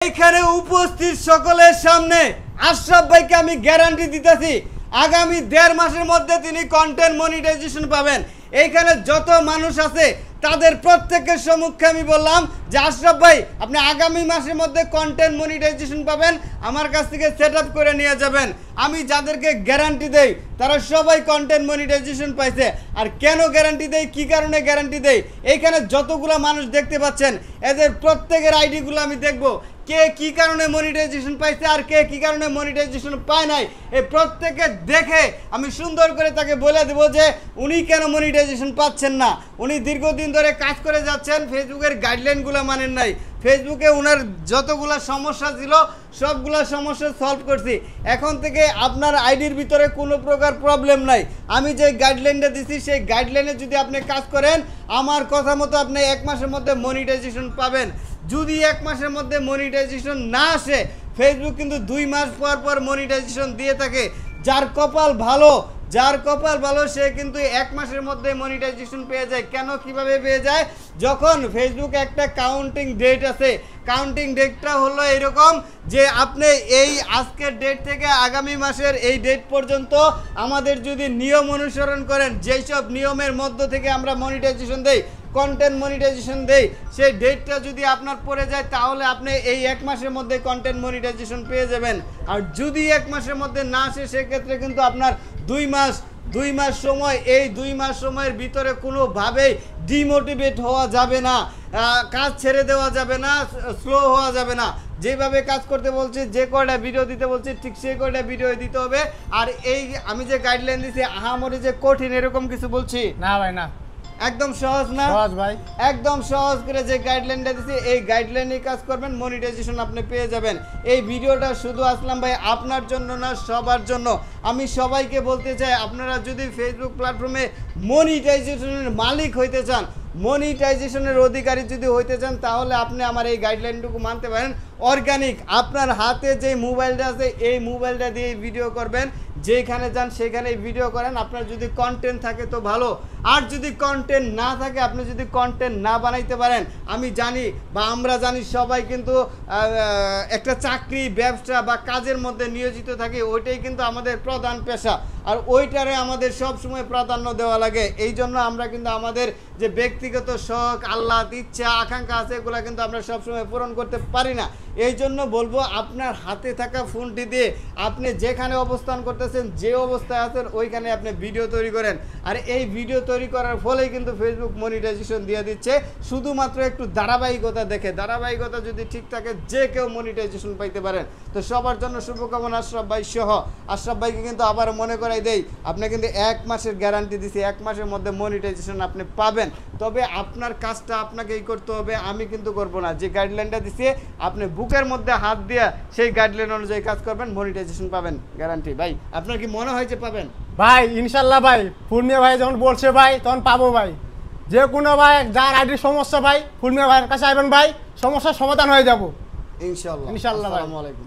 এখানে উপস্থিত সকলের সামনে আশরাফ ভাইকে আমি গ্যারান্টি দিতেছি আগামী 1.5 মাসের মধ্যে তিনি কন্টেন্ট মনিটাইজেশন পাবেন। এইখানে যত মানুষ আছে তাদের প্রত্যেকের সম্মুখে আমি বললাম যে আশরাফ ভাই আপনি আগামী মাসের মধ্যে কন্টেন্ট মনিটাইজেশন পাবেন, আমার কাছ থেকে সেটআপ করে নিয়ে যাবেন। আমি যাদেরকে গ্যারান্টি দেই তারা সবাই কন্টেন্ট মনিটাইজেশন পাইছে। আর কেন গ্যারান্টি দেই, কি কারণে গ্যারান্টি দেই, এইখানে যতগুলো মানুষ দেখতে পাচ্ছেন এদের প্রত্যেকের আইডিগুলো আমি দেখব কে কি কারণে মনিটাইজেশন পাইছে আর কে কি কারণে মনিটাইজেশন পায় নাই। এই প্রত্যেকে দেখে আমি সুন্দর করে তাকে বলে দেব যে উনি কেন মনিটাইজেশন পাচ্ছেন না। উনি দীর্ঘদিন ধরে কাজ করে যাচ্ছেন, ফেসবুকের গাইডলাইনগুলো মানেন নাই। ফেসবুকে ওনার যতগুলো সমস্যা ছিল সবগুলো সমস্যা সলভ করছি। এখন থেকে আপনার আইডির ভিতরে কোনো প্রকার প্রবলেম নাই। আমি যে গাইডলাইনটা দিছি সেই গাইডলাইনে যদি আপনি কাজ করেন আমার কথা মতো আপনি 1 মাসের মধ্যে মনিটাইজেশন পাবেন। যদি 1 মাসের মধ্যে মনিটাইজেশন না আসে ফেসবুক কিন্তু 2 মাস পর পর মনিটাইজেশন দিয়ে থাকে। যার কপাল ভালো সে কিন্তু 1 মাসের মধ্যে মনিটাইজেশন পেয়ে যায়। কেন কিভাবে পেয়ে যায়, যখন ফেসবুক একটা কাউন্টিং ডেট আছে, কাউন্টিং ডেটটা হলো এরকম যে আপনি এই আজকের ডেট থেকে আগামী মাসের এই ডেট পর্যন্ত আমাদের যদি নিয়ম অনুসরণ করেন, যেই সব নিয়মের মধ্য থেকে আমরা মনিটাইজেশন দেই, কন্টেন্ট মনিটাইজেশন দেই, সেই ডেটটা যদি আপনার পড়ে যায় তাহলে আপনি এই 1 মাসের মধ্যে কন্টেন্ট মনিটাইজেশন পেয়ে যাবেন। আর যদি 1 মাসের মধ্যে না আসে সেক্ষেত্রে কিন্তু আপনার 2 মাস সময়, এই 2 মাস সময়ের ভিতরে কোনোভাবেই ডিমোটিভেট হওয়া যাবে না, কাজ ছেড়ে দেওয়া যাবে না, স্লো হওয়া যাবে না। যেভাবে কাজ করতে বলছি, যে কয়টা ভিডিও দিতে বলছি ঠিক সেই কয়টা ভিডিও দিতে হবে। আর এই আমি যে গাইডলাইন দিছি আহামরি যে কঠিন এরকম কিছু বলছি না ভাই, না, একদম সহজ না, সহজ ভাই, একদম সহজ করে যে গাইডলাইনটা দিছি এই গাইডলাইনে কাজ করবেন, মনিটাইজেশন আপনি পেয়ে যাবেন। এই ভিডিওটা শুধু আসলাম ভাই আপনার জন্য না, সবার জন্য। আমি সবাইকে বলতে চাই আপনারা যদি ফেসবুক প্ল্যাটফর্মে মনিটাইজেশনের মালিক হইতে চান, মনিটাইজেশনের অধিকারী যদি হইতে চান তাহলে আপনি আমার এই গাইডলাইনটুকু মানতে পারেন। অর্গানিক আপনার হাতে যে মোবাইলটা আছে এই মোবাইলটা দিয়ে ভিডিও করবেন, যেখানে যান সেখানে ভিডিও করেন। আপনার যদি কন্টেন্ট থাকে তো ভালো, আর যদি কন্টেন্ট না থাকে, আপনি যদি কন্টেন্ট না বানাইতে পারেন, আমি জানি বা আমরা জানি সবাই কিন্তু একটা চাকরি, ব্যবসা বা কাজের মধ্যে নিয়োজিত থাকি, ওইটাই কিন্তু আমাদের প্রধান পেশা। আর ওইটারে আমাদের সব সময় প্রাধান্য দেওয়া লাগে। এই জন্য আমরা কিন্তু আমাদের যে ব্যক্তিগত শখ, আল্লাহ ইচ্ছা, আকাঙ্ক্ষা আছে এগুলো কিন্তু আমরা সবসময় পূরণ করতে পারি না। এই জন্য বলবো আপনার হাতে থাকা ফোনটি দিয়ে আপনি যেখানে অবস্থান করতেছেন, যে অবস্থায় আছেন ওইখানে আপনি ভিডিও তৈরি করেন। আর এই ভিডিও তৈরি করার ফলেই কিন্তু ফেসবুক মনিটাইজেশন দিয়ে দিচ্ছে, শুধুমাত্র একটু ধারাবাহিকতা দেখে। ধারাবাহিকতা যদি ঠিক থাকে যে কেউ মনিটাইজেশন পাইতে পারেন। তো সবার জন্য শুভকামনা আশরাফ ভাই সহ। আশরাফ ভাইকে কিন্তু আবার মনে করাই দেই, আপনি কিন্তু 1 মাসের গ্যারান্টি দিছি, 1 মাসের মধ্যে মনিটাইজেশন আপনি পাবেন। তবে আপনার কাজটা আপনাকেই করতে হবে, আমি কিন্তু করব না। যে গাইডলাইনটা দিছি আপনি বুকের মধ্যে হাত দিয়ে সেই গাইডলাইন অনুযায়ী কাজ করবেন, মনিটাইজেশন পাবেন গ্যারান্টি। ভাই আপনার কি মনে হয় যে পাবেন? ভাই ইনশাল্লাহ ভাই, ফুলমিয়া ভাই যখন বলছে ভাই তখন পাবো ভাই। যে কোনো ভাই যার আইডির সমস্যা ভাই ফুলমিয়া ভাইয়ের কাছে আসবেন ভাই, সমস্যার সমাধান হয়ে যাবো ইনশাল্লাহ। ইনশাল্লাহ ভাই। আসসালামু আলাইকুম।